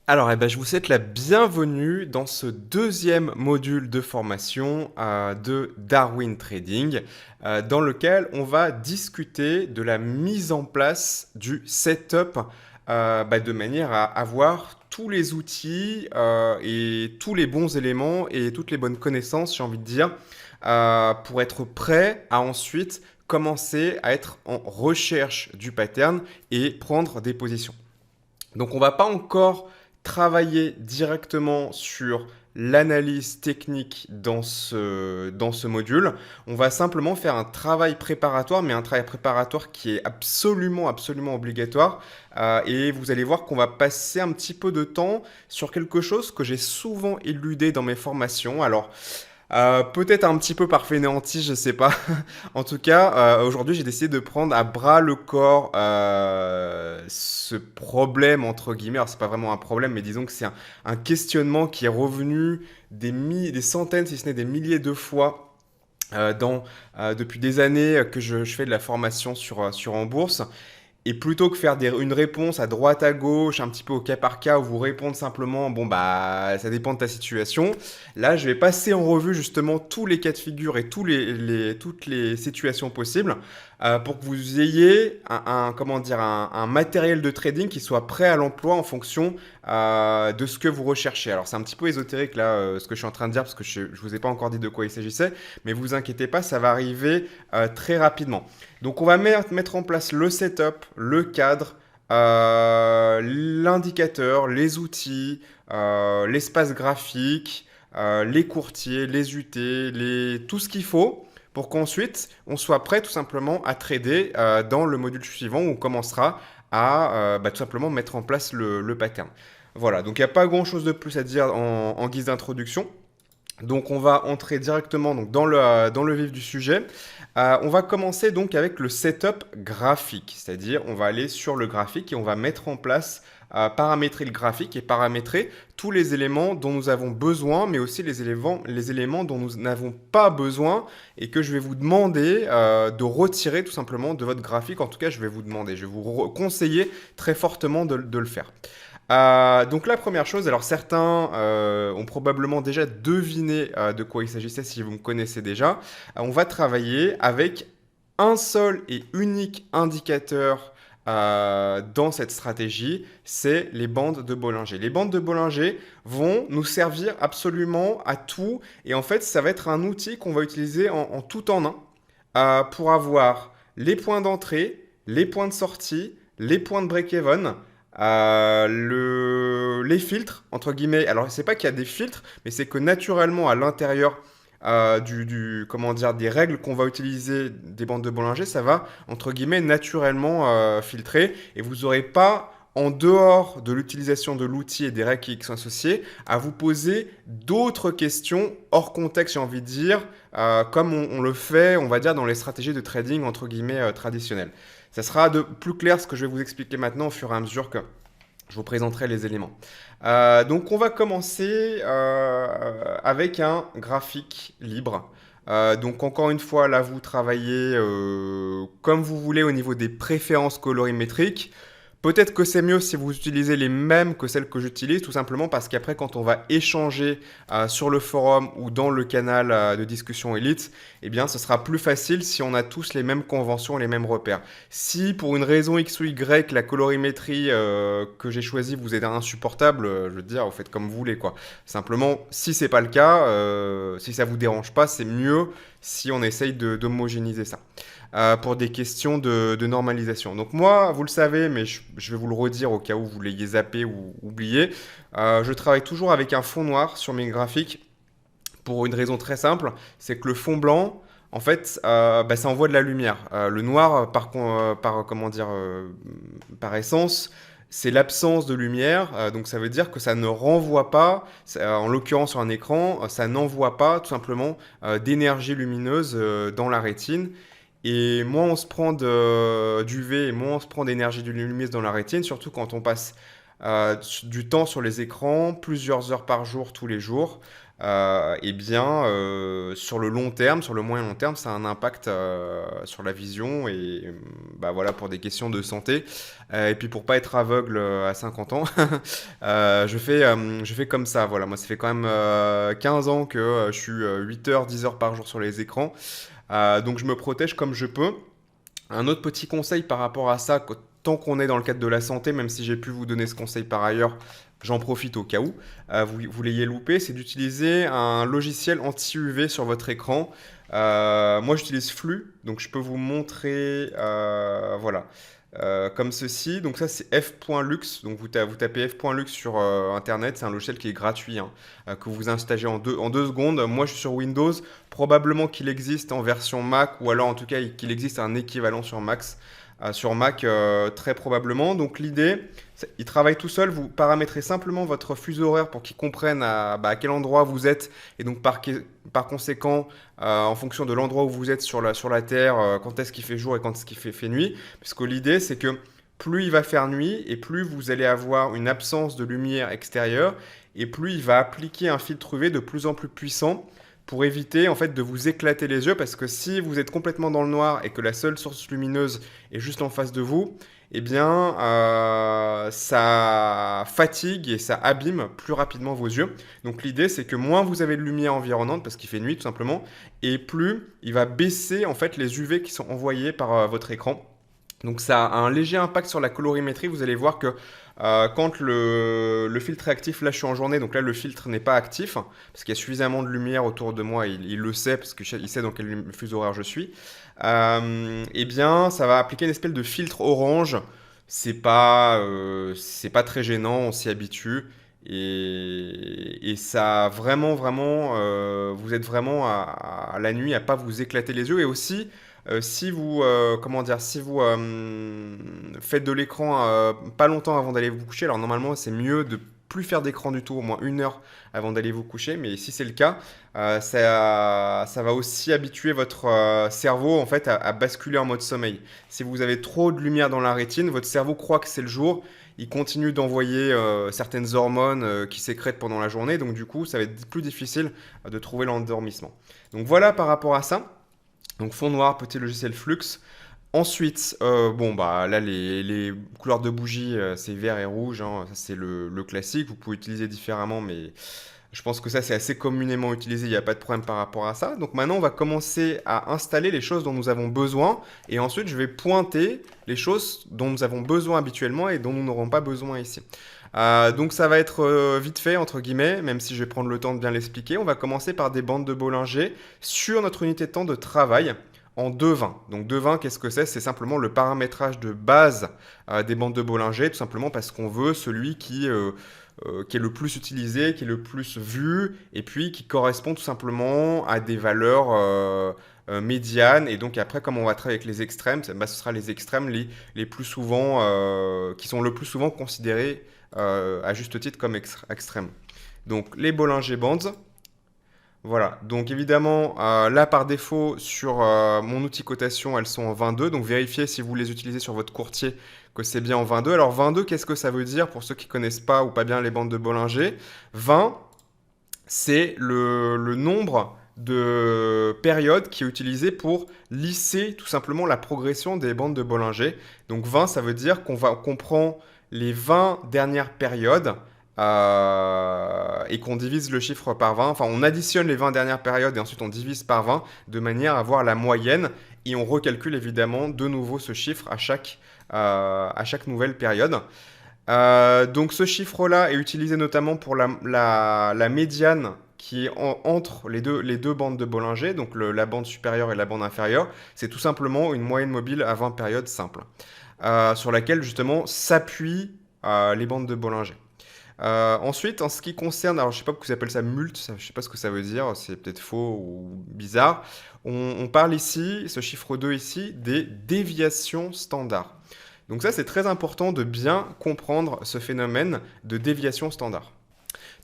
Alors, je vous souhaite la bienvenue dans ce deuxième module de formation de Darwin Trading, dans lequel on va discuter de la mise en place du setup de manière à avoir tous les outils et tous les bons éléments et toutes les bonnes connaissances, j'ai envie de dire, pour être prêt à ensuite commencer à être en recherche du pattern et prendre des positions. Donc on va pas encore travailler directement sur l'analyse technique dans ce module. On va simplement faire un travail préparatoire, mais un travail préparatoire qui est absolument, absolument obligatoire. Et vous allez voir qu'on va passer un petit peu de temps sur quelque chose que j'ai souvent éludé dans mes formations. Alors, peut-être un petit peu par fainéantise, je sais pas. En tout cas, aujourd'hui, j'ai décidé de prendre à bras le corps ce problème, entre guillemets. Alors, c'est pas vraiment un problème, mais disons que c'est un questionnement qui est revenu des centaines, si ce n'est des milliers de fois depuis des années que je fais de la formation sur en bourse. Et plutôt que faire une réponse à droite à gauche, un petit peu au cas par cas, où vous répondre simplement, bon bah ça dépend de ta situation, là je vais passer en revue justement tous les cas de figure et toutes les situations possibles pour que vous ayez comment dire, un matériel de trading qui soit prêt à l'emploi en fonction de ce que vous recherchez. Alors c'est un petit peu ésotérique là ce que je suis en train de dire parce que je ne vous ai pas encore dit de quoi il s'agissait, mais vous inquiétez pas, ça va arriver très rapidement. Donc on va mettre en place le setup, le cadre, l'indicateur, les outils, l'espace graphique, les courtiers, les UT, tout ce qu'il faut pour qu'ensuite on soit prêt tout simplement à trader dans le module suivant où on commencera à tout simplement mettre en place le pattern. Voilà, donc il n'y a pas grand-chose de plus à dire en guise d'introduction. Donc on va entrer directement donc, dans le vif du sujet. On va commencer donc avec le setup graphique, c'est-à-dire on va aller sur le graphique et on va mettre en place, paramétrer le graphique et paramétrer tous les éléments dont nous avons besoin, mais aussi les éléments dont nous n'avons pas besoin et que je vais vous demander de retirer tout simplement de votre graphique. En tout cas, je vais vous demander, je vais vous conseiller très fortement de le faire. Donc la première chose, alors certains ont probablement déjà deviné de quoi il s'agissait si vous me connaissez déjà. On va travailler avec un seul et unique indicateur dans cette stratégie, c'est les bandes de Bollinger. Les bandes de Bollinger vont nous servir absolument à tout et en fait ça va être un outil qu'on va utiliser en tout en un pour avoir les points d'entrée, les points de sortie, les points de break-even, les filtres, entre guillemets. Alors, c'est pas qu'il y a des filtres, mais c'est que naturellement, à l'intérieur comment dire, des règles qu'on va utiliser des bandes de Bollinger, ça va, entre guillemets, naturellement filtrer. Et vous n'aurez pas, en dehors de l'utilisation de l'outil et des règles qui sont associées, à vous poser d'autres questions hors contexte, j'ai envie de dire, comme on le fait, on va dire, dans les stratégies de trading, entre guillemets, traditionnelles. Ça sera de plus clair ce que je vais vous expliquer maintenant au fur et à mesure que je vous présenterai les éléments. Donc on va commencer avec un graphique libre. Donc encore une fois, là vous travaillez comme vous voulez au niveau des préférences colorimétriques. Peut-être que c'est mieux si vous utilisez les mêmes que celles que j'utilise, tout simplement parce qu'après, quand on va échanger sur le forum ou dans le canal de discussion Elite, eh bien, ce sera plus facile si on a tous les mêmes conventions et les mêmes repères. Si pour une raison X ou Y, la colorimétrie que j'ai choisie vous est insupportable, je veux dire, vous faites comme vous voulez, quoi. Simplement, si c'est pas le cas, si ça vous dérange pas, c'est mieux si on essaye d'homogénéiser ça pour des questions de normalisation. Donc moi, vous le savez, mais je vais vous le redire au cas où vous l'ayez zappé ou oublié, je travaille toujours avec un fond noir sur mes graphiques pour une raison très simple, c'est que le fond blanc, en fait, ça envoie de la lumière. Le noir, comment dire, par essence, c'est l'absence de lumière, donc ça veut dire que ça ne renvoie pas, en l'occurrence sur un écran, ça n'envoie pas tout simplement d'énergie lumineuse dans la rétine. Et moins on se prend d'UV et moins on se prend d'énergie lumineuse dans la rétine, surtout quand on passe du temps sur les écrans, plusieurs heures par jour, tous les jours, eh bien, sur le long terme, sur le moyen long terme, ça a un impact sur la vision et bah, voilà, pour des questions de santé. Et puis pour pas être aveugle à 50 ans, je fais comme ça. Voilà, moi ça fait quand même 15 ans que je suis 8 heures, 10 heures par jour sur les écrans. Donc je me protège comme je peux. Un autre petit conseil par rapport à ça, tant qu'on est dans le cadre de la santé, même si j'ai pu vous donner ce conseil par ailleurs, j'en profite au cas où vous l'ayez loupé, c'est d'utiliser un logiciel anti-UV sur votre écran. Moi j'utilise Flux, donc je peux vous montrer, voilà, comme ceci. Donc ça c'est f.lux, donc vous tapez f.lux sur internet, c'est un logiciel qui est gratuit, hein, que vous installez en deux secondes. Moi je suis sur Windows, probablement qu'il existe en version Mac, ou alors en tout cas qu'il existe un équivalent sur Mac, très probablement. Donc l'idée, il travaille tout seul. Vous paramétrez simplement votre fuseau horaire pour qu'il comprenne à quel endroit vous êtes. Et donc par conséquent, en fonction de l'endroit où vous êtes sur la Terre, quand est-ce qu'il fait jour et quand est-ce qu'il fait nuit. Parce que l'idée, c'est que plus il va faire nuit et plus vous allez avoir une absence de lumière extérieure et plus il va appliquer un filtre UV de plus en plus puissant pour éviter en fait de vous éclater les yeux, parce que si vous êtes complètement dans le noir et que la seule source lumineuse est juste en face de vous, eh bien ça fatigue et ça abîme plus rapidement vos yeux. Donc l'idée c'est que moins vous avez de lumière environnante parce qu'il fait nuit tout simplement, et plus il va baisser en fait les UV qui sont envoyés par votre écran. Donc ça a un léger impact sur la colorimétrie. Vous allez voir que quand le filtre est actif, là je suis en journée, donc là le filtre n'est pas actif, parce qu'il y a suffisamment de lumière autour de moi, il le sait, parce qu'il sait dans quel fuseau horaire je suis. Eh bien ça va appliquer une espèce de filtre orange. C'est pas très gênant, on s'y habitue. Et ça vraiment, vraiment, vous êtes vraiment à la nuit à pas vous éclater les yeux. Et aussi, si vous, comment dire, si vous faites de l'écran pas longtemps avant d'aller vous coucher, alors normalement c'est mieux de plus faire d'écran du tout, au moins 1 heure avant d'aller vous coucher, mais si c'est le cas, ça va aussi habituer votre cerveau en fait à basculer en mode sommeil. Si vous avez trop de lumière dans la rétine, votre cerveau croit que c'est le jour, il continue d'envoyer certaines hormones qui sécrètent pendant la journée, donc du coup ça va être plus difficile de trouver l'endormissement. Donc voilà par rapport à ça. Donc fond noir, petit logiciel Flux. Ensuite, bon bah là les couleurs de bougie, c'est vert et rouge, hein, ça c'est le classique. Vous pouvez utiliser différemment, mais je pense que ça c'est assez communément utilisé, il n'y a pas de problème par rapport à ça. Donc maintenant on va commencer à installer les choses dont nous avons besoin, et ensuite je vais pointer les choses dont nous avons besoin habituellement et dont nous n'aurons pas besoin ici. Donc ça va être vite fait entre guillemets, même si je vais prendre le temps de bien l'expliquer. On va commencer par des bandes de Bollinger sur notre unité de temps de travail en 2.20. Donc 2.20, qu'est-ce que c'est? C'est simplement le paramétrage de base des bandes de Bollinger, tout simplement parce qu'on veut celui qui est le plus utilisé, qui est le plus vu, et puis qui correspond tout simplement à des valeurs médianes. Et donc après, comme on va travailler avec les extrêmes, bah, ce sera les extrêmes les plus souvent, qui sont le plus souvent considérés à juste titre comme extrêmes. Donc les Bollinger Bands. Voilà, donc évidemment, là par défaut, sur mon outil cotation, elles sont en 22. Donc vérifiez si vous les utilisez sur votre courtier que c'est bien en 22. Alors 22, qu'est-ce que ça veut dire pour ceux qui ne connaissent pas ou pas bien les bandes de Bollinger? 20, c'est le nombre de périodes qui est utilisé pour lisser tout simplement la progression des bandes de Bollinger. Donc 20, ça veut dire qu'on prend les 20 dernières périodes et qu'on divise le chiffre par 20. Enfin, on additionne les 20 dernières périodes et ensuite on divise par 20 de manière à avoir la moyenne, et on recalcule évidemment de nouveau ce chiffre à chaque nouvelle période. Donc ce chiffre-là est utilisé notamment pour la médiane qui est entre les deux bandes de Bollinger, donc la bande supérieure et la bande inférieure. C'est tout simplement une moyenne mobile à 20 périodes simple, sur laquelle justement s'appuient les bandes de Bollinger. Ensuite, en ce qui concerne, alors je sais pas pourquoi ils appellent ça mult, je sais pas ce que ça veut dire, c'est peut-être faux ou bizarre. On parle ici, ce chiffre 2 ici, des déviations standards. Donc ça, c'est très important de bien comprendre ce phénomène de déviation standard.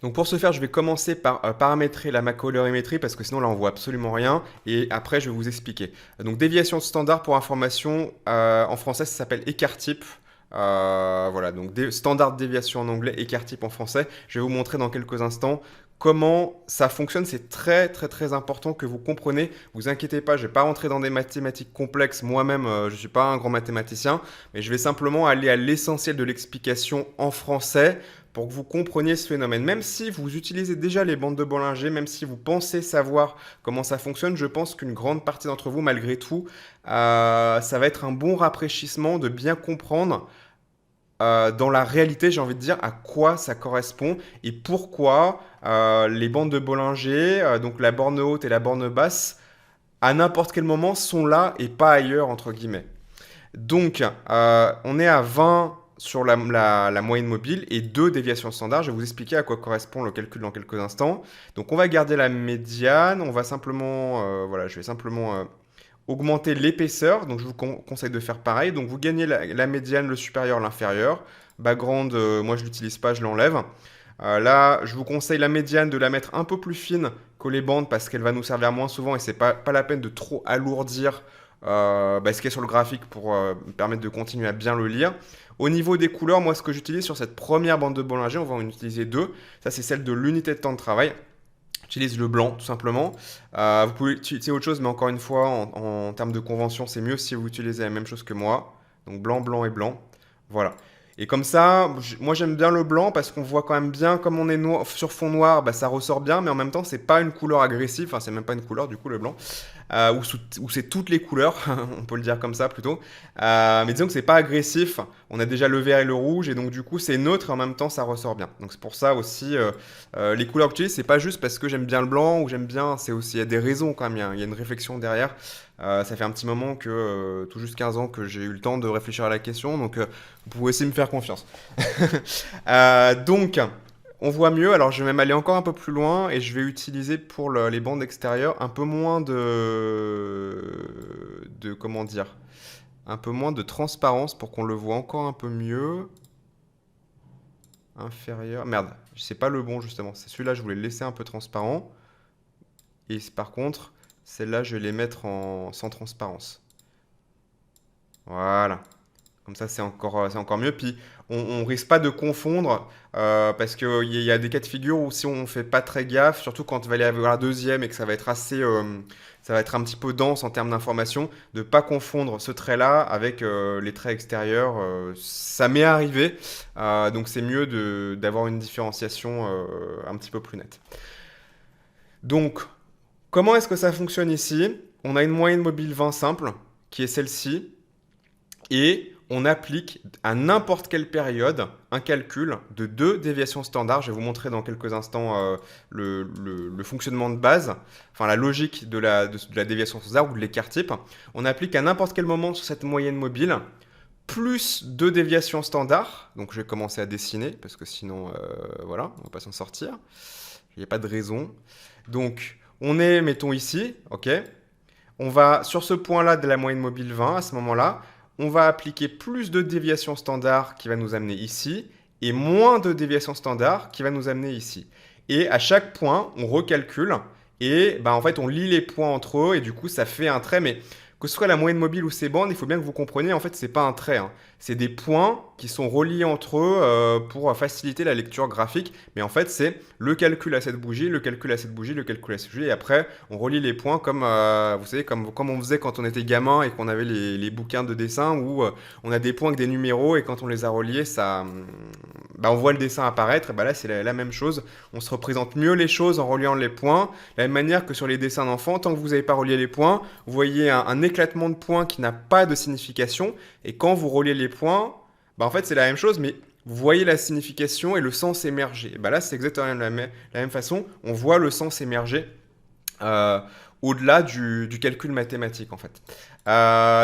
Donc pour ce faire, je vais commencer par paramétrer la macrocolorimétrie, parce que sinon là on voit absolument rien, et après je vais vous expliquer. Donc déviation standard, pour information, en français ça s'appelle écart type. Voilà, donc standard de déviation en anglais, écart type en français. Je vais vous montrer dans quelques instants comment ça fonctionne. C'est très très très important que vous compreniez. Vous inquiétez pas, je vais pas rentrer dans des mathématiques complexes. Moi-même, je suis pas un grand mathématicien, mais je vais simplement aller à l'essentiel de l'explication en français pour que vous compreniez ce phénomène. Même si vous utilisez déjà les bandes de Bollinger, même si vous pensez savoir comment ça fonctionne, je pense qu'une grande partie d'entre vous, malgré tout, ça va être un bon rafraîchissement de bien comprendre dans la réalité, j'ai envie de dire, à quoi ça correspond et pourquoi les bandes de Bollinger, donc la borne haute et la borne basse, à n'importe quel moment sont là et pas ailleurs, entre guillemets. Donc, on est à 20 sur la moyenne mobile et 2 déviations standards. Je vais vous expliquer à quoi correspond le calcul dans quelques instants. Donc, on va garder la médiane. On va simplement, voilà, je vais simplement augmenter l'épaisseur. Donc, je vous conseille de faire pareil. Donc, vous gagnez la médiane, le supérieur, l'inférieur. Background, moi, je l'utilise pas, je l'enlève. Là, je vous conseille la médiane de la mettre un peu plus fine que les bandes parce qu'elle va nous servir moins souvent et c'est pas la peine de trop alourdir ce qui est sur le graphique pour me permettre de continuer à bien le lire. Au niveau des couleurs, moi ce que j'utilise sur cette première bande de Bollinger, on va en utiliser deux. Ça c'est celle de l'unité de temps de travail. J'utilise le blanc tout simplement. Vous pouvez utiliser autre chose, mais encore une fois, en termes de convention, c'est mieux si vous utilisez la même chose que moi. Donc blanc, blanc et blanc. Voilà. Et comme ça, moi j'aime bien le blanc parce qu'on voit quand même bien, comme on est noir, sur fond noir, bah, ça ressort bien, mais en même temps c'est pas une couleur agressive, enfin c'est même pas une couleur du coup le blanc, ou c'est toutes les couleurs, on peut le dire comme ça plutôt. Mais disons que c'est pas agressif, on a déjà le vert et le rouge, et donc du coup c'est neutre et en même temps ça ressort bien. Donc c'est pour ça aussi, les couleurs que j'utilise, c'est pas juste parce que j'aime bien le blanc ou j'aime bien, c'est aussi, il y a des raisons quand même, il y a une réflexion derrière. Ça fait un petit moment que, tout juste 15 ans que j'ai eu le temps de réfléchir à la question, donc vous pouvez aussi me faire confiance. Donc, on voit mieux. Alors, je vais même aller encore un peu plus loin et je vais utiliser pour les bandes extérieures un peu moins comment dire, un peu moins de transparence pour qu'on le voit encore un peu mieux. Inférieur. Merde, c'est pas le bon justement. C'est celui-là, je voulais le laisser un peu transparent. Et par contre, celle-là, je vais les mettre sans transparence. Voilà. Comme ça, c'est encore mieux. Puis, on risque pas de confondre parce qu'il y a des cas de figure où si on fait pas très gaffe, surtout quand il va y avoir la deuxième et que ça va être ça va être un petit peu dense en termes d'information, de pas confondre ce trait-là avec les traits extérieurs. Ça m'est arrivé, donc c'est mieux d'avoir une différenciation un petit peu plus nette. Donc, comment est-ce que ça fonctionne ici? On a une moyenne mobile 20 simple, qui est celle-ci. Et on applique à n'importe quelle période un calcul de deux déviations standards. Je vais vous montrer dans quelques instants le fonctionnement de base, enfin la logique de la déviation standard ou de l'écart type. On applique à n'importe quel moment sur cette moyenne mobile plus deux déviations standards. Donc je vais commencer à dessiner parce que sinon, voilà, on ne va pas s'en sortir. Il n'y a pas de raison. Donc on est, mettons ici, ok. On va sur ce point-là de la moyenne mobile 20 à ce moment-là. On va appliquer plus de déviation standard qui va nous amener ici et moins de déviation standard qui va nous amener ici. Et à chaque point, on recalcule et en fait, on lit les points entre eux et du coup, ça fait un trait. Mais que ce soit la moyenne mobile ou ces bandes, il faut bien que vous compreniez, en fait, c'est pas un trait, hein. C'est des points qui sont reliés entre eux pour faciliter la lecture graphique. Mais en fait, c'est le calcul à cette bougie, le calcul à cette bougie, le calcul à cette bougie. Et après, on relie les points comme, vous savez, comme on faisait quand on était gamin et qu'on avait les bouquins de dessin où on a des points avec des numéros et quand on les a reliés, on voit le dessin apparaître. Et là, c'est la même chose. On se représente mieux les choses en reliant les points. De la même manière que sur les dessins d'enfants, tant que vous n'avez pas relié les points, vous voyez un éclatement de points qui n'a pas de signification. Et quand vous reliez les points, en fait, c'est la même chose, mais vous voyez la signification et le sens émerger. Et là, c'est exactement la même façon. On voit le sens émerger au-delà du calcul mathématique, en fait.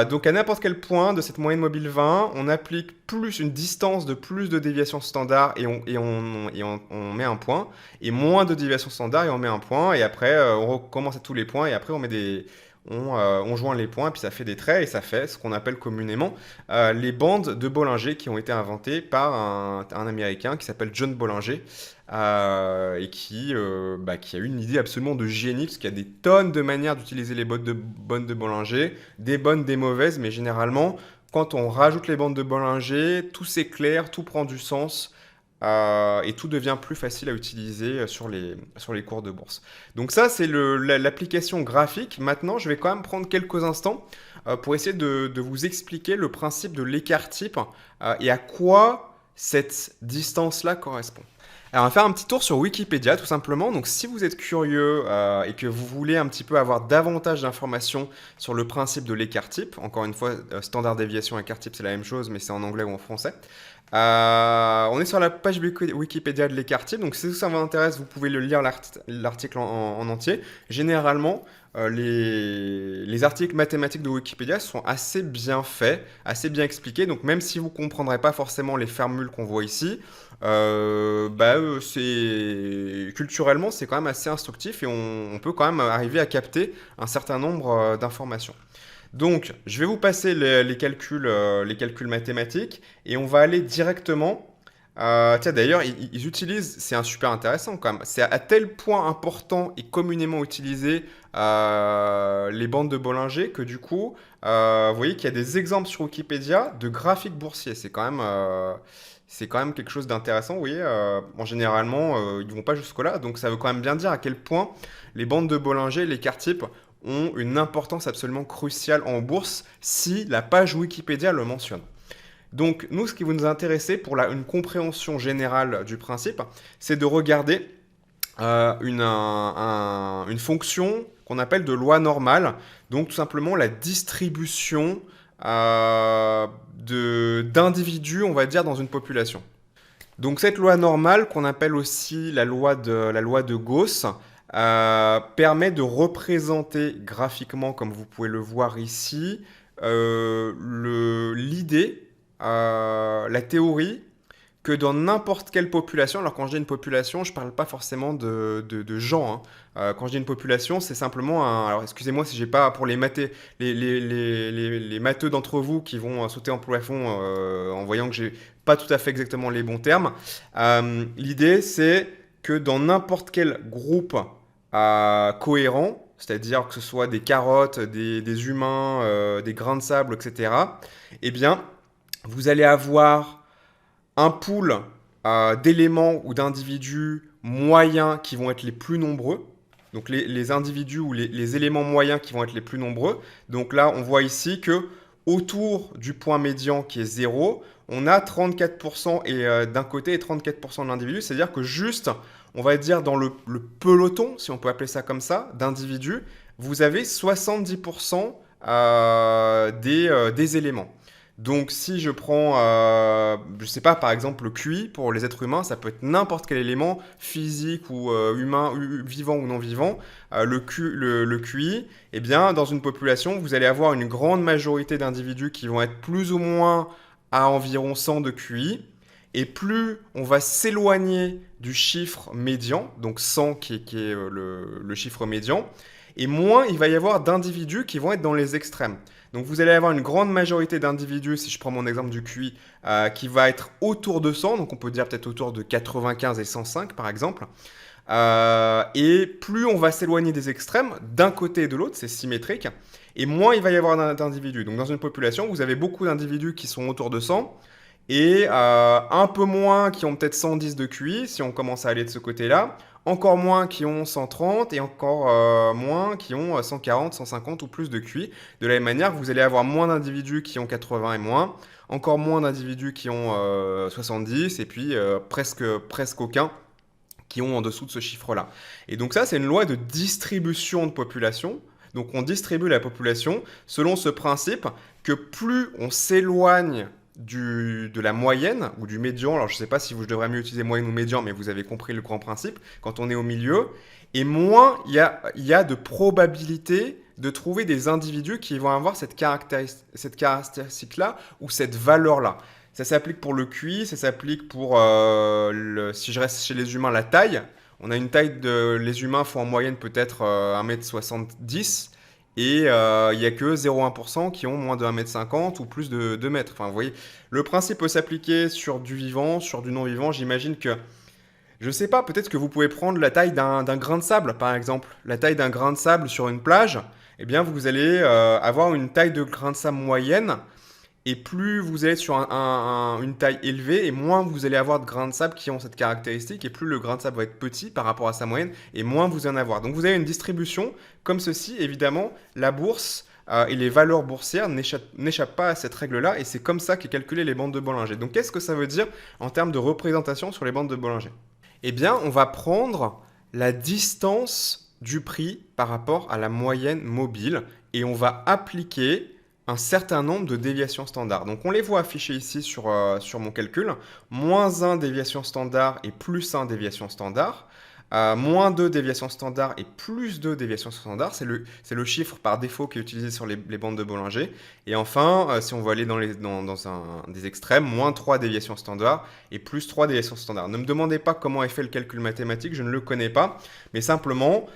Donc, à n'importe quel point de cette moyenne mobile 20, on applique une distance de plus de déviation standard et on met un point, et moins de déviation standard et on met un point, et après, on recommence à tous les points, et après, on joint les points, puis ça fait des traits, et ça fait ce qu'on appelle communément les bandes de Bollinger qui ont été inventées par un Américain qui s'appelle John Bollinger, et qui a eu une idée absolument de génie, parce qu'il y a des tonnes de manières d'utiliser les bandes de Bollinger, des bonnes, des mauvaises, mais généralement, quand on rajoute les bandes de Bollinger, tout s'éclaire, tout prend du sens. Et tout devient plus facile à utiliser sur les cours de bourse. Donc ça, c'est l'application graphique. Maintenant, je vais quand même prendre quelques instants pour essayer de vous expliquer le principe de l'écart type et à quoi cette distance-là correspond. Alors, on va faire un petit tour sur Wikipédia, tout simplement. Donc, si vous êtes curieux et que vous voulez un petit peu avoir davantage d'informations sur le principe de l'écart type, encore une fois, standard déviation et écart type, c'est la même chose, mais c'est en anglais ou en français. On est sur la page Wikipédia de l'écart type, donc si ça vous intéresse, vous pouvez le lire l'article en entier. Généralement, les articles mathématiques de Wikipédia sont assez bien faits, assez bien expliqués, donc même si vous ne comprendrez pas forcément les formules qu'on voit ici, culturellement, c'est quand même assez instructif et on peut quand même arriver à capter un certain nombre d'informations. Donc, je vais vous passer les calculs mathématiques et on va aller directement. Tiens, d'ailleurs, ils utilisent, c'est un super intéressant quand même, c'est à tel point important et communément utilisé les bandes de Bollinger que du coup, vous voyez qu'il y a des exemples sur Wikipédia de graphiques boursiers. C'est quand même quelque chose d'intéressant. Vous voyez, généralement, ils ne vont pas jusque-là, donc ça veut quand même bien dire à quel point les bandes de Bollinger, l'écart type, ont une importance absolument cruciale en bourse si la page Wikipédia le mentionne. Donc nous, ce qui va nous intéresser pour une compréhension générale du principe, c'est de regarder une fonction qu'on appelle de loi normale, donc tout simplement la distribution d'individus, on va dire, dans une population. Donc cette loi normale, qu'on appelle aussi la loi de Gauss, permet de représenter graphiquement, comme vous pouvez le voir ici, l'idée, la théorie que dans n'importe quelle population, alors quand je dis une population, je ne parle pas forcément de gens. Quand je dis une population, c'est simplement alors excusez-moi si j'ai pas pour les matheux d'entre vous qui vont sauter en plafond en voyant que j'ai pas tout à fait exactement les bons termes. L'idée, c'est que dans n'importe quel groupe cohérent, c'est-à-dire que ce soit des carottes, des humains, des grains de sable, etc., eh bien, vous allez avoir un pool d'éléments ou d'individus moyens qui vont être les plus nombreux. Donc les individus ou les éléments moyens qui vont être les plus nombreux. Donc là, on voit ici que autour du point médian qui est 0, on a 34% d'un côté et 34% de l'individu. C'est-à-dire que juste, on va dire dans le peloton, si on peut appeler ça comme ça, d'individus, vous avez 70% des éléments. Donc si je prends, je ne sais pas, par exemple le QI pour les êtres humains, ça peut être n'importe quel élément physique ou humain, vivant ou non vivant. Le QI, eh bien, dans une population, vous allez avoir une grande majorité d'individus qui vont être plus ou moins à environ 100 de QI. Et plus on va s'éloigner du chiffre médian, donc 100 qui est le chiffre médian, et moins il va y avoir d'individus qui vont être dans les extrêmes. Donc vous allez avoir une grande majorité d'individus, si je prends mon exemple du QI, qui va être autour de 100, donc on peut dire peut-être autour de 95 et 105 par exemple. Et plus on va s'éloigner des extrêmes, d'un côté et de l'autre, c'est symétrique, et moins il va y avoir d'individus. Donc dans une population, vous avez beaucoup d'individus qui sont autour de 100, et un peu moins qui ont peut-être 110 de QI, si on commence à aller de ce côté-là, encore moins qui ont 130 et encore moins qui ont 140, 150 ou plus de QI. De la même manière, vous allez avoir moins d'individus qui ont 80 et moins, encore moins d'individus qui ont 70 et puis presque aucun qui ont en dessous de ce chiffre-là. Et donc ça, c'est une loi de distribution de population. Donc on distribue la population selon ce principe que plus on s'éloigne de la moyenne ou du médian, alors je ne sais pas si je devrais mieux utiliser moyenne ou médian, mais vous avez compris le grand principe, quand on est au milieu, et moins il y a de probabilité de trouver des individus qui vont avoir cette caractéristique-là ou cette valeur-là. Ça s'applique pour le QI, ça s'applique pour, si je reste chez les humains, la taille. On a une taille les humains font en moyenne peut-être 1m70, et il n'y a que 0,1% qui ont moins de 1m50 ou plus de 2 mètres. Enfin, vous voyez, le principe peut s'appliquer sur du vivant, sur du non-vivant. J'imagine que, je ne sais pas, peut-être que vous pouvez prendre la taille d'un grain de sable, par exemple. La taille d'un grain de sable sur une plage, eh bien, vous allez avoir une taille de grain de sable moyenne. Et plus vous allez être sur une taille élevée, et moins vous allez avoir de grains de sable qui ont cette caractéristique, et plus le grain de sable va être petit par rapport à sa moyenne, et moins vous en avoir. Donc vous avez une distribution comme ceci. Évidemment, la bourse et les valeurs boursières n'échappent pas à cette règle-là, et c'est comme ça qu'est calculé les bandes de Bollinger. Donc qu'est-ce que ça veut dire en termes de représentation sur les bandes de Bollinger? Eh bien, on va prendre la distance du prix par rapport à la moyenne mobile, et on va appliquer un certain nombre de déviations standards. Donc on les voit affichées ici sur mon calcul. Moins 1 déviation standard et plus 1 déviation standard. Moins 2 déviations standard et plus 2 déviations standard. C'est le chiffre par défaut qui est utilisé sur les bandes de Bollinger. Et enfin, si on veut aller dans des extrêmes, moins 3 déviations standard et plus 3 déviations standard. Ne me demandez pas comment est fait le calcul mathématique, je ne le connais pas. Mais simplement,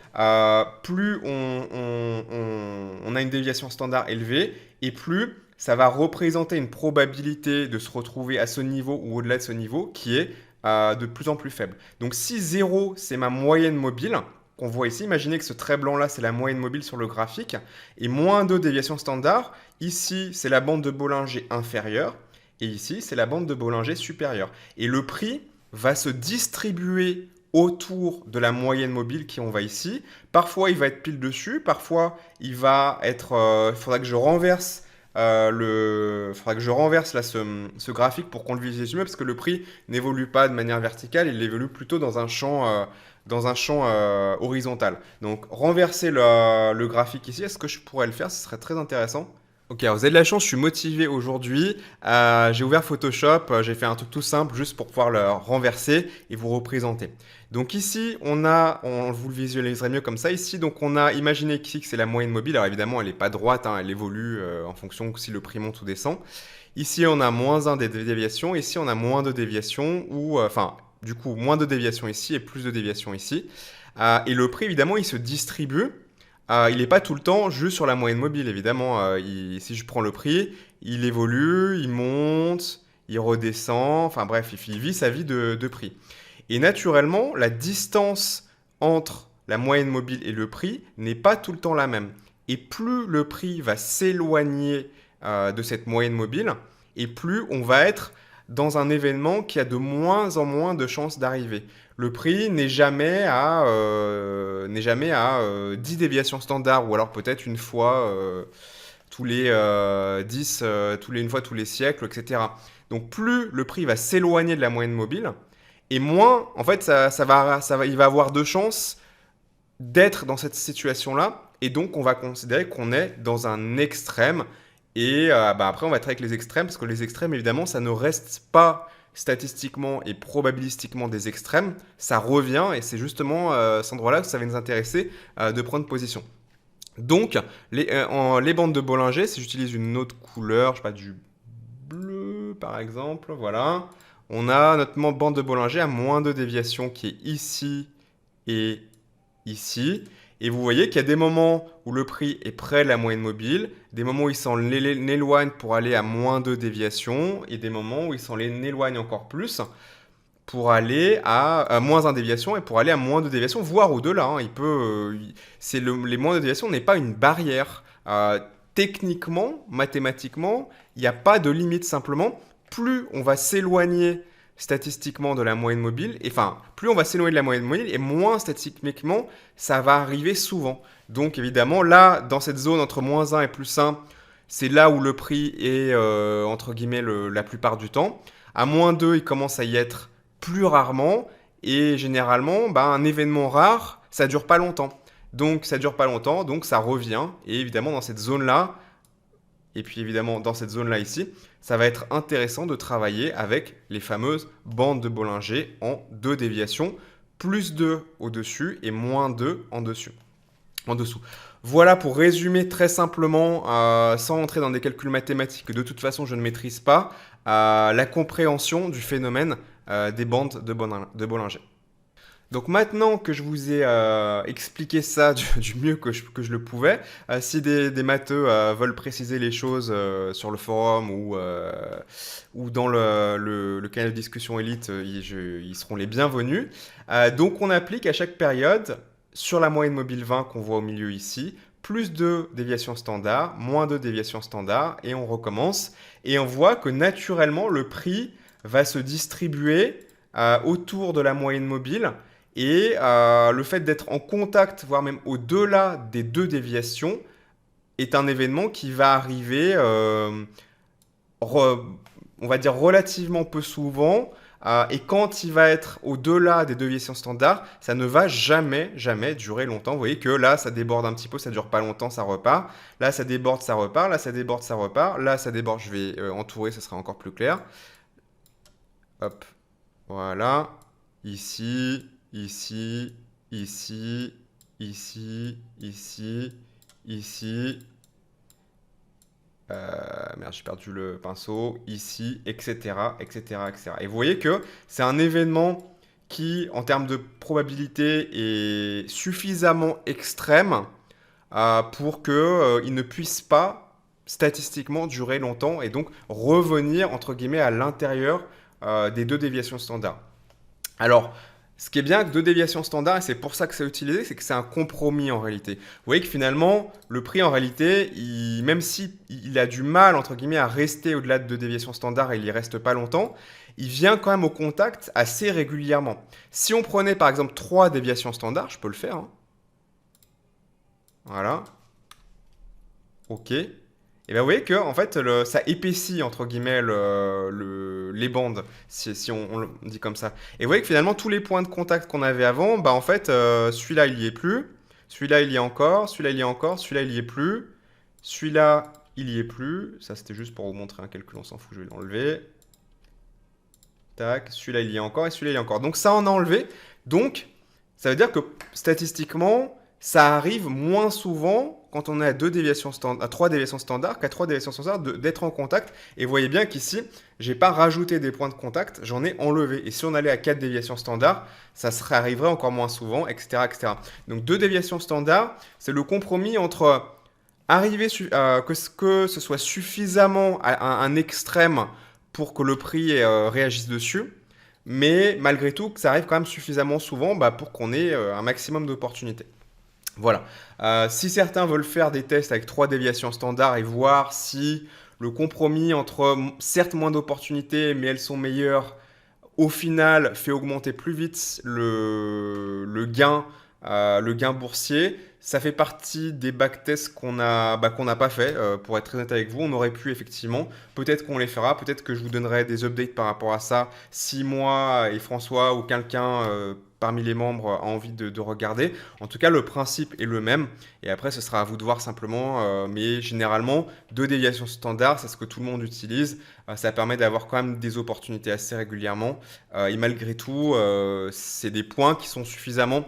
plus on a une déviation standard élevée, et plus ça va représenter une probabilité de se retrouver à ce niveau ou au-delà de ce niveau qui est de plus en plus faible. Donc si 0, c'est ma moyenne mobile, qu'on voit ici, imaginez que ce trait blanc-là, c'est la moyenne mobile sur le graphique, et moins 2 déviations standard, ici, c'est la bande de Bollinger inférieure, et ici, c'est la bande de Bollinger supérieure. Et le prix va se distribuer autour de la moyenne mobile qui on voit ici. Parfois, il va être pile dessus, parfois, il va être... il faudra que je renverse faudra que je renverse là ce graphique pour qu'on le visualise mieux, parce que le prix n'évolue pas de manière verticale, il évolue plutôt dans un champ horizontal. Donc renverser le graphique ici, est-ce que je pourrais le faire? Ce serait très intéressant. Ok, alors vous avez de la chance, je suis motivé aujourd'hui. J'ai ouvert Photoshop, j'ai fait un truc tout simple juste pour pouvoir le renverser et vous représenter. Donc ici, vous le visualiserez mieux comme ça. Ici, donc on a imaginé ici que c'est la moyenne mobile. Alors évidemment, elle n'est pas droite, hein, elle évolue en fonction si le prix monte ou descend. Ici, on a moins 1 des déviations. Ici, on a moins de déviations, du coup, moins de déviations ici et plus de déviations ici. Et le prix, évidemment, il se distribue. Il n'est pas tout le temps juste sur la moyenne mobile, évidemment. Si je prends le prix, il évolue, il monte, il redescend. Enfin bref, il vit sa vie de prix. Et naturellement, la distance entre la moyenne mobile et le prix n'est pas tout le temps la même. Et plus le prix va s'éloigner de cette moyenne mobile, et plus on va être dans un événement qui a de moins en moins de chances d'arriver. Le prix n'est jamais à 10 déviations standards, ou alors peut-être une fois tous les 10, une fois tous les siècles, etc. Donc plus le prix va s'éloigner de la moyenne mobile, et moins, en fait, il va avoir de chances d'être dans cette situation-là, et donc on va considérer qu'on est dans un extrême. Et après, on va être avec les extrêmes, parce que les extrêmes, évidemment, ça ne reste pas statistiquement et probabilistiquement des extrêmes, ça revient, et c'est justement cet endroit-là que ça va nous intéresser de prendre position. Donc, les bandes de Bollinger, si j'utilise une autre couleur, je sais pas, du bleu par exemple, voilà, on a notre bande de Bollinger à moins de déviation qui est ici et ici. Et vous voyez qu'il y a des moments où le prix est près de la moyenne mobile, des moments où il s'en éloigne pour aller à moins 2 déviations, et des moments où il s'en éloigne encore plus pour aller à moins 1 déviation et pour aller à moins 2 déviations, voire au-delà. Hein. Les moins de déviations n'est pas une barrière. Techniquement, mathématiquement, il n'y a pas de limite. Simplement, plus on va s'éloigner statistiquement de la moyenne mobile, plus on va s'éloigner de la moyenne mobile, et moins statistiquement, ça va arriver souvent. Donc évidemment, là, dans cette zone entre moins 1 et plus 1, c'est là où le prix est, entre guillemets, la plupart du temps. À moins 2, il commence à y être plus rarement, et généralement, un événement rare, ça dure pas longtemps. Donc ça dure pas longtemps, donc ça revient, et évidemment, dans cette zone-là, et puis évidemment dans cette zone-là ici, ça va être intéressant de travailler avec les fameuses bandes de Bollinger en 2 déviations, plus 2 au-dessus et moins 2 en dessous. Voilà pour résumer très simplement, sans entrer dans des calculs mathématiques que de toute façon je ne maîtrise pas, la compréhension du phénomène des bandes de Bollinger. Donc maintenant que je vous ai expliqué ça du mieux que je le pouvais, si des matheux veulent préciser les choses sur le forum ou dans le canal de discussion élite, ils seront les bienvenus. Donc on applique à chaque période, sur la moyenne mobile 20 qu'on voit au milieu ici, plus de déviations standard, moins de déviations standard, et on recommence. Et on voit que naturellement, le prix va se distribuer autour de la moyenne mobile. Et le fait d'être en contact, voire même au-delà des deux déviations, est un événement qui va arriver, on va dire, relativement peu souvent. Et quand il va être au-delà des déviations standards, ça ne va jamais, jamais durer longtemps. Vous voyez que là, ça déborde un petit peu, ça dure pas longtemps, ça repart. Là, ça déborde, ça repart. Là, ça déborde, ça repart. Là, ça déborde, je vais entourer, ça sera encore plus clair. Hop, voilà. Ici, ici, ici, ici, ici, ici. Merde, j'ai perdu le pinceau. Ici, etc., etc., etc. Et vous voyez que c'est un événement qui, en termes de probabilité, est suffisamment extrême pour qu'il ne puisse pas statistiquement durer longtemps et donc revenir, entre guillemets, à l'intérieur des deux déviations standards. Alors, ce qui est bien avec deux déviations standards, et c'est pour ça que c'est utilisé, c'est que c'est un compromis en réalité. Vous voyez que finalement, le prix en réalité, même si il a du mal, entre guillemets, à rester au-delà de deux déviations standards et il n'y reste pas longtemps, il vient quand même au contact assez régulièrement. Si on prenait par exemple trois déviations standards, je peux le faire, hein. Voilà. OK. Et bien vous voyez que en fait, ça épaissit entre guillemets les bandes, si on le dit comme ça. Et vous voyez que finalement, tous les points de contact qu'on avait avant, bah en fait, celui-là, il y est plus. Celui-là, il y est encore. Celui-là, il y est encore. Celui-là, il y est plus. Celui-là, il y est plus. Ça, c'était juste pour vous montrer un calcul, on s'en fout, je vais l'enlever. Tac. Celui-là, il y est encore. Et celui-là, il y est encore. Donc ça, on a enlevé. Donc, ça veut dire que statistiquement, ça arrive moins souvent quand on est à trois déviations standards qu'à trois déviations standards d'être en contact. Et vous voyez bien qu'ici, j'ai pas rajouté des points de contact, j'en ai enlevé. Et si on allait à quatre déviations standards, ça arriverait encore moins souvent, etc., etc. Donc deux déviations standards, c'est le compromis entre arriver que ce soit suffisamment à un extrême pour que le prix réagisse dessus, mais malgré tout, que ça arrive quand même suffisamment souvent pour qu'on ait un maximum d'opportunités. Voilà. Si certains veulent faire des tests avec trois déviations standards et voir si le compromis entre certes moins d'opportunités mais elles sont meilleures, au final fait augmenter plus vite le gain boursier, ça fait partie des backtests qu'on n'a pas fait. Pour être très honnête avec vous, on aurait pu effectivement. Peut-être qu'on les fera. Peut-être que je vous donnerai des updates par rapport à ça si moi et François ou quelqu'un parmi les membres a envie de regarder. En tout cas, le principe est le même. Et après, ce sera à vous de voir simplement. Mais généralement, deux déviations standards, c'est ce que tout le monde utilise. Ça permet d'avoir quand même des opportunités assez régulièrement. Et malgré tout, c'est des points qui sont suffisamment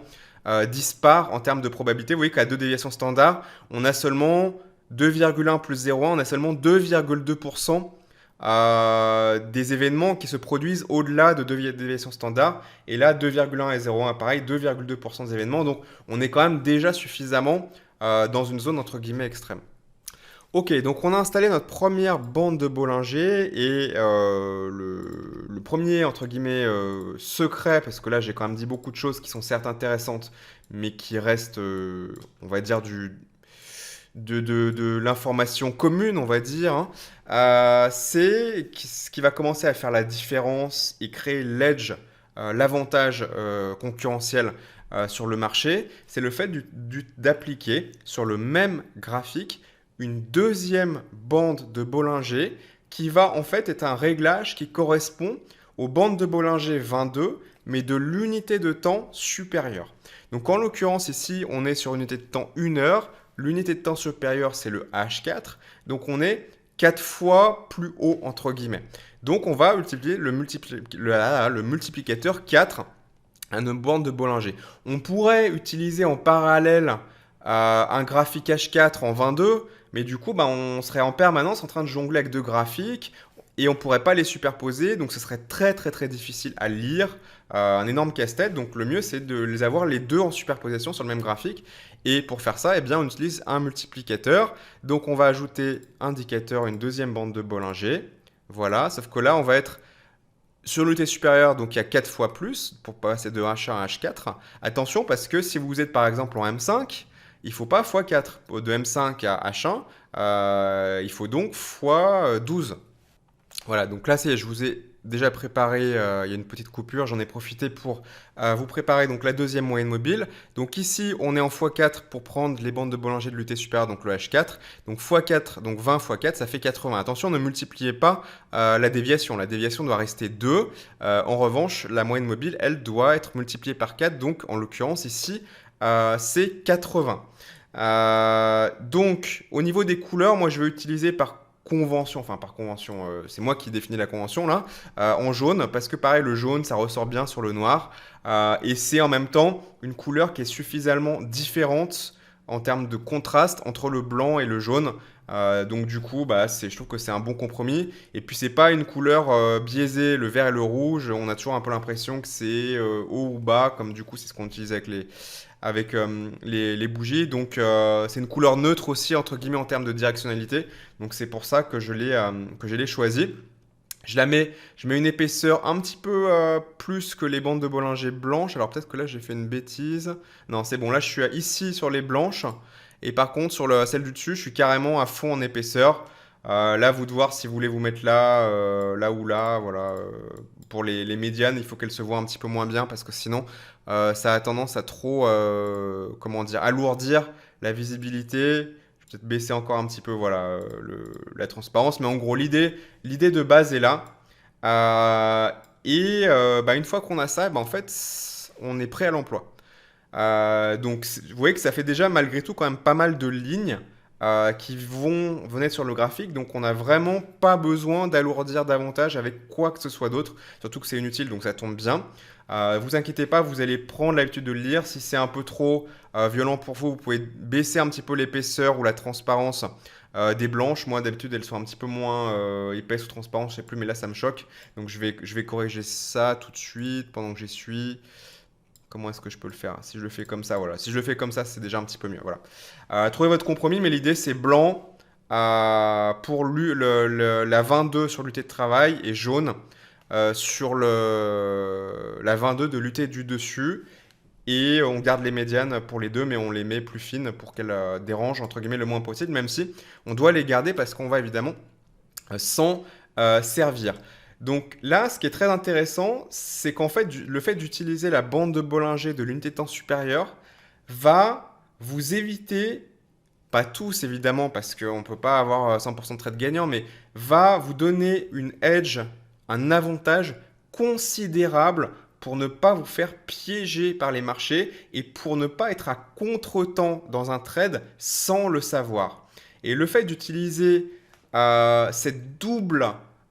dispare en termes de probabilité. Vous voyez qu'à deux déviations standards, on a seulement 2,1 plus 0,1, on a seulement 2,2% des événements qui se produisent au-delà de deux déviations standards. Et là, 2,1 et 0,1, pareil, 2,2% des événements. Donc, on est quand même déjà suffisamment dans une zone entre guillemets extrême. Ok, donc on a installé notre première bande de Bollinger et le premier, entre guillemets, secret, parce que là j'ai quand même dit beaucoup de choses qui sont certes intéressantes, mais qui restent, on va dire, de l'information commune, on va dire, hein, c'est ce qui va commencer à faire la différence et créer l'edge, l'avantage concurrentiel sur le marché, c'est le fait d'appliquer sur le même graphique une deuxième bande de Bollinger qui va en fait être un réglage qui correspond aux bandes de Bollinger 22, mais de l'unité de temps supérieure. Donc en l'occurrence ici, on est sur une unité de temps 1 heure. L'unité de temps supérieure, c'est le H4. Donc on est 4 fois plus haut, entre guillemets. Donc on va multiplier le multiplicateur 4 à une bande de Bollinger. On pourrait utiliser en parallèle un graphique H4 en 22, mais du coup, on serait en permanence en train de jongler avec deux graphiques et on ne pourrait pas les superposer, donc ce serait très très très difficile à lire, un énorme casse-tête. Donc le mieux, c'est de les avoir les deux en superposition sur le même graphique. Et pour faire ça, on utilise un multiplicateur. Donc on va ajouter indicateur, une deuxième bande de Bollinger. Voilà, sauf que là, on va être sur l'unité supérieure, donc il y a 4 fois plus pour passer de H1 à H4. Attention, parce que si vous êtes par exemple en M5, il ne faut pas x4. De M5 à H1, il faut donc x 12. Voilà, donc là, je vous ai déjà préparé, il y a une petite coupure, j'en ai profité pour vous préparer donc la deuxième moyenne mobile. Donc ici, on est en x4 pour prendre les bandes de Bollinger de l'unité supérieure, donc le H4. Donc x4, donc 20 x 4, ça fait 80. Attention, ne multipliez pas la déviation doit rester 2. En revanche, la moyenne mobile, elle doit être multipliée par 4, donc en l'occurrence ici, c'est 80. Donc, au niveau des couleurs, moi je vais utiliser par convention, c'est moi qui définis la convention là, en jaune, parce que pareil, le jaune, ça ressort bien sur le noir, et c'est en même temps une couleur qui est suffisamment différente en termes de contraste entre le blanc et le jaune. Donc du coup, je trouve que c'est un bon compromis. Et puis c'est pas une couleur biaisée, le vert et le rouge. On a toujours un peu l'impression que c'est haut ou bas, comme du coup c'est ce qu'on utilise avec les bougies. Donc c'est une couleur neutre aussi entre guillemets en termes de directionnalité. Donc c'est pour ça que je l'ai choisi. Je mets une épaisseur un petit peu plus que les bandes de Bollinger blanches. Alors peut-être que là j'ai fait une bêtise. Non, c'est bon. Là je suis ici sur les blanches. Et par contre sur celle du dessus, je suis carrément à fond en épaisseur. Là, vous de voir si vous voulez vous mettre là, là ou là. Voilà. Pour les médianes, il faut qu'elles se voient un petit peu moins bien parce que sinon, ça a tendance à trop, comment dire, alourdir la visibilité. Je vais peut-être baisser encore un petit peu, voilà, la transparence. Mais en gros, l'idée de base est là. Une fois qu'on a ça, en fait, on est prêt à l'emploi. Donc, vous voyez que ça fait déjà malgré tout quand même pas mal de lignes qui vont venir sur le graphique. Donc, on n'a vraiment pas besoin d'alourdir davantage avec quoi que ce soit d'autre. Surtout que c'est inutile, donc ça tombe bien. Vous inquiétez pas, vous allez prendre l'habitude de le lire. Si c'est un peu trop violent pour vous, vous pouvez baisser un petit peu l'épaisseur ou la transparence des blanches. Moi, d'habitude, elles sont un petit peu moins épaisses ou transparentes, je sais plus, mais là, ça me choque. Donc, je vais corriger ça tout de suite pendant que j'essuie. Comment est-ce que je peux le faire? Si je le fais comme ça, voilà. Si je le fais comme ça, c'est déjà un petit peu mieux. Voilà. Trouvez votre compromis, mais l'idée, c'est blanc pour la 22 sur l'unité de travail et jaune sur la 22 de l'unité du dessus. Et on garde les médianes pour les deux, mais on les met plus fines pour qu'elles dérangent, entre guillemets, le moins possible, même si on doit les garder parce qu'on va évidemment s'en servir. Donc là, ce qui est très intéressant, c'est qu'en fait, le fait d'utiliser la bande de Bollinger de l'unité de temps supérieure va vous éviter, pas tous évidemment, parce qu'on ne peut pas avoir 100% de trade gagnant, mais va vous donner une edge, un avantage considérable pour ne pas vous faire piéger par les marchés et pour ne pas être à contre-temps dans un trade sans le savoir. Et le fait d'utiliser cette double,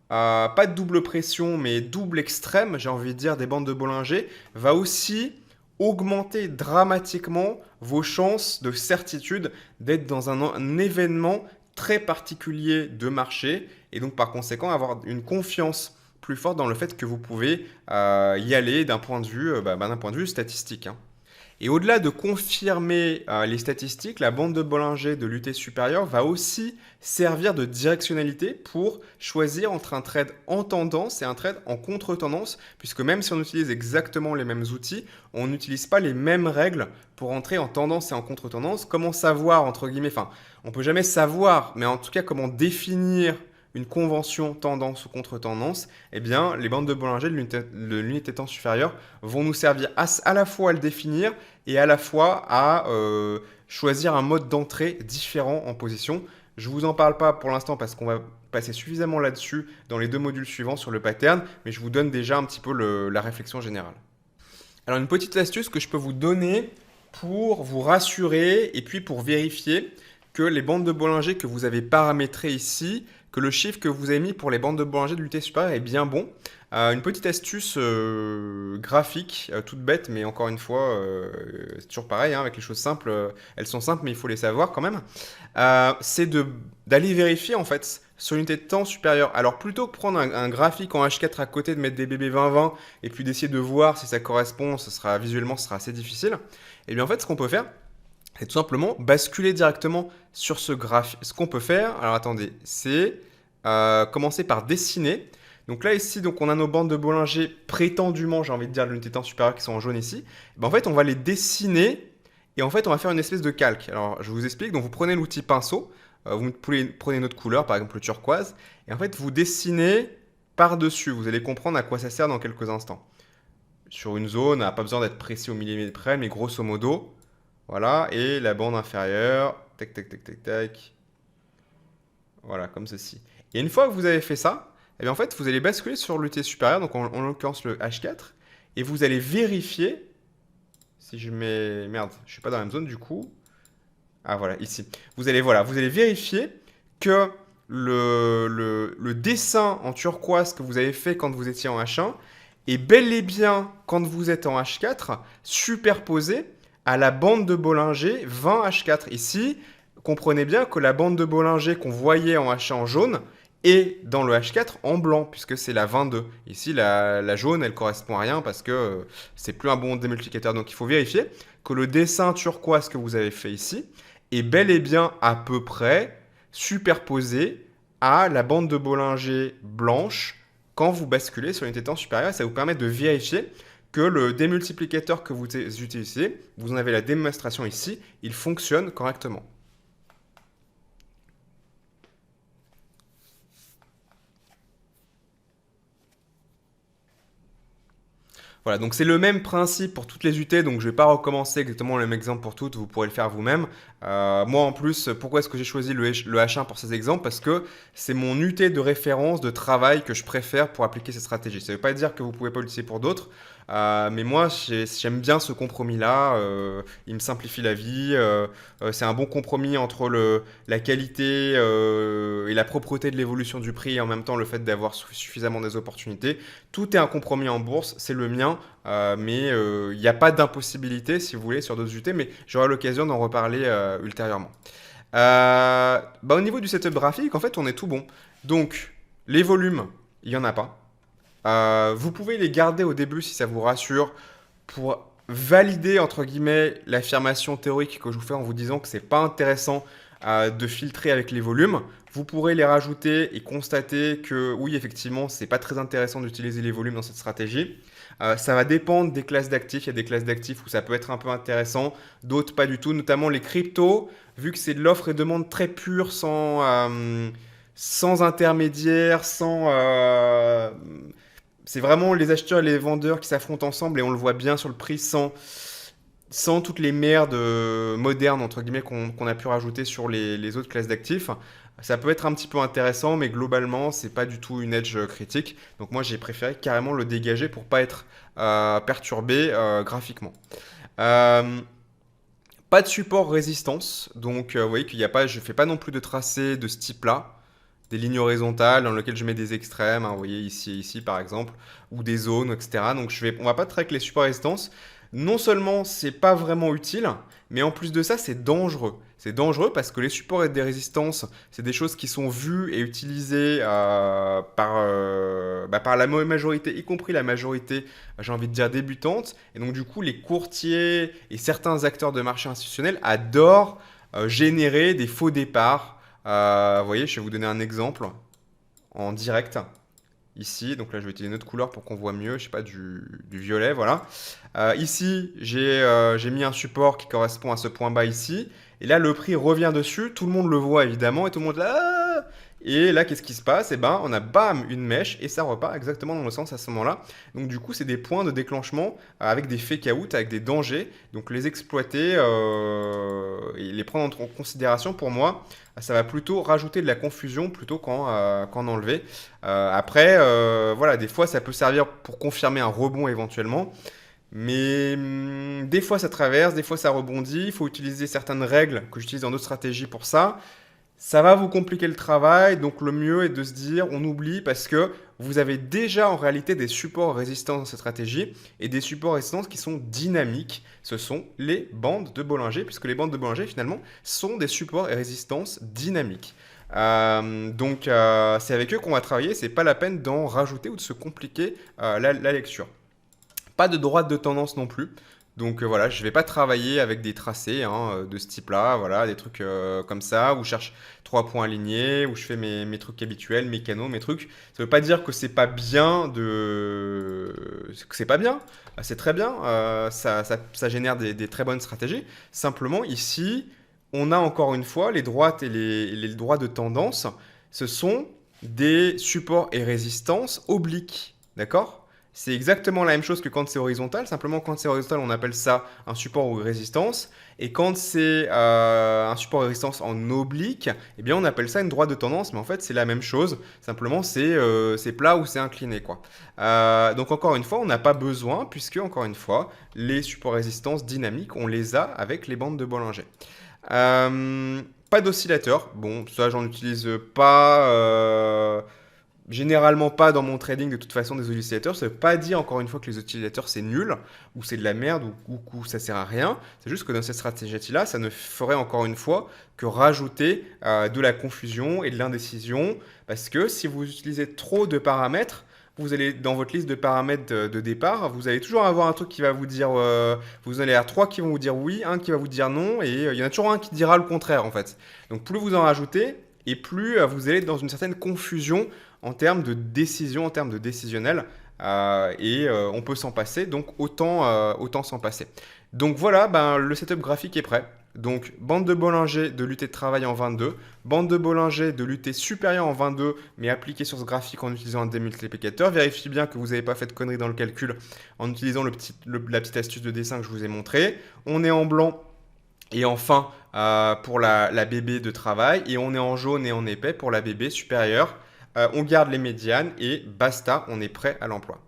pas de double pression, mais double extrême, j'ai envie de dire, des bandes de Bollinger, va aussi augmenter dramatiquement vos chances de certitude d'être dans un événement très particulier de marché et donc par conséquent avoir une confiance plus forte dans le fait que vous pouvez y aller d'un point de vue statistique, hein. Et au-delà de confirmer les statistiques, la bande de Bollinger de l'UT supérieure va aussi servir de directionnalité pour choisir entre un trade en tendance et un trade en contre-tendance, puisque même si on utilise exactement les mêmes outils, on n'utilise pas les mêmes règles pour entrer en tendance et en contre-tendance. Comment savoir, entre guillemets, enfin, on ne peut jamais savoir, mais en tout cas, comment définir une convention tendance ou contre-tendance, eh bien, les bandes de Bollinger de l'unité de temps supérieure vont nous servir à la fois à le définir et à la fois à choisir un mode d'entrée différent en position. Je ne vous en parle pas pour l'instant parce qu'on va passer suffisamment là-dessus dans les deux modules suivants sur le pattern, mais je vous donne déjà un petit peu la réflexion générale. Alors, une petite astuce que je peux vous donner pour vous rassurer et puis pour vérifier que les bandes de Bollinger que vous avez paramétrées ici, que le chiffre que vous avez mis pour les bandes de Bollinger de l'unité supérieure est bien bon. Une petite astuce graphique, toute bête, mais encore une fois, c'est toujours pareil, hein, avec les choses simples, elles sont simples, mais il faut les savoir quand même. C'est d'aller vérifier en fait sur l'unité de temps supérieure. Alors plutôt que prendre un graphique en H4 à côté, de mettre des BB 20-20 et puis d'essayer de voir si ça correspond, visuellement ce sera assez difficile. Et bien en fait, ce qu'on peut faire, c'est tout simplement basculer directement sur ce graphique. Ce qu'on peut faire, alors attendez, c'est commencer par dessiner. Donc là, ici, on a nos bandes de Bollinger prétendument, j'ai envie de dire, de l'unité de temps supérieure qui sont en jaune ici. Ben, en fait, on va les dessiner Et en fait, on va faire une espèce de calque. Alors, je vous explique. Donc, vous prenez l'outil pinceau, prenez une autre couleur, par exemple le turquoise, et en fait, vous dessinez par-dessus. Vous allez comprendre à quoi ça sert dans quelques instants. Sur une zone, on n'a pas besoin d'être précis au millimètre près, mais grosso modo, voilà. Et la bande inférieure, tac, tac, tac, tac, tac. Voilà, comme ceci. Et une fois que vous avez fait ça, eh bien, en fait, vous allez basculer sur l'unité supérieure, donc en l'occurrence le H4, et vous allez vérifier, si je mets... Merde, je suis pas dans la même zone du coup. Ah voilà, ici. Voilà, vous allez vérifier que le dessin en turquoise que vous avez fait quand vous étiez en H1 est bel et bien, quand vous êtes en H4, superposé à la bande de Bollinger 20 H4. Ici, comprenez bien que la bande de Bollinger qu'on voyait en H1 en jaune est dans le H4 en blanc, puisque c'est la 22. Ici, la jaune, elle correspond à rien parce que c'est plus un bon démultiplicateur. Donc, il faut vérifier que le dessin turquoise que vous avez fait ici est bel et bien à peu près superposé à la bande de Bollinger blanche quand vous basculez sur l'unité de temps supérieure. Ça vous permet de vérifier que le démultiplicateur que vous utilisez, vous en avez la démonstration ici, il fonctionne correctement. Voilà, donc c'est le même principe pour toutes les UT, donc je ne vais pas recommencer exactement le même exemple pour toutes, vous pourrez le faire vous-même. Moi en plus, pourquoi est-ce que j'ai choisi le H1 pour ces exemples? Parce que c'est mon UT de référence, de travail que je préfère pour appliquer ces stratégies. Ça ne veut pas dire que vous ne pouvez pas l'utiliser pour d'autres, mais moi j'aime bien ce compromis-là, il me simplifie la vie, c'est un bon compromis entre la qualité et la propreté de l'évolution du prix et en même temps le fait d'avoir suffisamment des opportunités. Tout est un compromis en bourse, c'est le mien, mais il n'y a pas d'impossibilité si vous voulez sur d'autres UT, mais j'aurai l'occasion d'en reparler ultérieurement. Au niveau du setup graphique, en fait, on est tout bon. Donc, les volumes, il n'y en a pas. Vous pouvez les garder au début si ça vous rassure pour valider entre guillemets l'affirmation théorique que je vous fais en vous disant que c'est pas intéressant de filtrer avec les volumes. Vous pourrez les rajouter et constater que oui, effectivement, c'est pas très intéressant d'utiliser les volumes dans cette stratégie. Ça va dépendre des classes d'actifs. Il y a des classes d'actifs où ça peut être un peu intéressant, d'autres pas du tout, notamment les cryptos, vu que c'est de l'offre et demande très pure, sans intermédiaire, c'est vraiment les acheteurs et les vendeurs qui s'affrontent ensemble et on le voit bien sur le prix sans toutes les merdes modernes entre guillemets qu'on a pu rajouter sur les autres classes d'actifs. Ça peut être un petit peu intéressant, mais globalement, c'est pas du tout une edge critique. Donc moi, j'ai préféré carrément le dégager pour pas être perturbé graphiquement. Euh, Pas de support résistance, donc vous voyez qu'il y a pas, je fais pas non plus de tracé de ce type-là, des lignes horizontales dans lesquelles je mets des extrêmes, hein, vous voyez ici et ici par exemple, ou des zones, etc. Donc on va pas traquer les supports résistance. Non seulement c'est pas vraiment utile, mais en plus de ça c'est dangereux. C'est dangereux parce que les supports et des résistances, c'est des choses qui sont vues et utilisées par la majorité, y compris la majorité, j'ai envie de dire débutante. Et donc du coup, les courtiers et certains acteurs de marché institutionnels adorent générer des faux départs. Vous voyez, je vais vous donner un exemple en direct. Ici, donc là je vais utiliser une autre couleur pour qu'on voit mieux, je sais pas, du violet, voilà. Ici, j'ai mis un support qui correspond à ce point bas ici. Et là, le prix revient dessus, tout le monde le voit évidemment, et tout le monde là. Ah et là, qu'est-ce qui se passe? Eh ben, on a bam, une mèche, et ça repart exactement dans le sens à ce moment-là. Donc du coup, c'est des points de déclenchement avec des fake out, avec des dangers. Donc les exploiter et les prendre en considération, pour moi, ça va plutôt rajouter de la confusion plutôt qu'en enlever. Après, voilà, des fois, ça peut servir pour confirmer un rebond éventuellement. Mais des fois ça traverse, des fois ça rebondit, il faut utiliser certaines règles que j'utilise dans d'autres stratégies pour ça. Ça va vous compliquer le travail, donc le mieux est de se dire on oublie parce que vous avez déjà en réalité des supports résistants dans cette stratégie et des supports résistants qui sont dynamiques. Ce sont les bandes de Bollinger, puisque les bandes de Bollinger finalement sont des supports et résistances dynamiques. Donc c'est avec eux qu'on va travailler, c'est pas la peine d'en rajouter ou de se compliquer la lecture. Pas de droite de tendance non plus. Donc voilà, je vais pas travailler avec des tracés hein, de ce type-là, voilà, des trucs comme ça, où je cherche trois points alignés, où je fais mes trucs habituels, mes canaux, mes trucs. Ça veut pas dire que c'est pas bien que c'est pas bien, c'est très bien, ça génère des très bonnes stratégies. Simplement, ici, on a encore une fois les droites et les droits de tendance, ce sont des supports et résistances obliques, d'accord? C'est exactement la même chose que quand c'est horizontal, simplement quand c'est horizontal, on appelle ça un support ou une résistance, et quand c'est un support et résistance en oblique, eh bien on appelle ça une droite de tendance, mais en fait c'est la même chose, simplement c'est plat ou c'est incliné, quoi. Donc encore une fois, on n'a pas besoin, puisque encore une fois, les supports et résistances dynamiques, on les a avec les bandes de Bollinger. Pas d'oscillateur, bon ça j'en utilise pas. Généralement pas dans mon trading de toute façon des oscillateurs. Ça veut pas dire encore une fois que les oscillateurs c'est nul ou c'est de la merde ou ça sert à rien. C'est juste que dans cette stratégie-là, ça ne ferait encore une fois que rajouter de la confusion et de l'indécision parce que si vous utilisez trop de paramètres, vous allez dans votre liste de paramètres de départ, vous allez toujours avoir un truc qui va vous dire, vous allez avoir trois qui vont vous dire oui, un qui va vous dire non et il y en a toujours un qui dira le contraire en fait. Donc plus vous en rajoutez et plus vous allez être dans une certaine confusion en termes de décision, en termes de décisionnel. On peut s'en passer, donc autant s'en passer. Donc voilà, ben, le setup graphique est prêt. Donc bande de Bollinger de l'unité de travail en 22, bande de Bollinger de l'unité supérieure en 22, mais appliquée sur ce graphique en utilisant un démultiplicateur. Vérifiez bien que vous n'avez pas fait de conneries dans le calcul en utilisant la petite astuce de dessin que je vous ai montré. On est en blanc et enfin pour la BB de travail, et on est en jaune et en épais pour la BB supérieure. On garde les médianes et basta, on est prêt à l'emploi.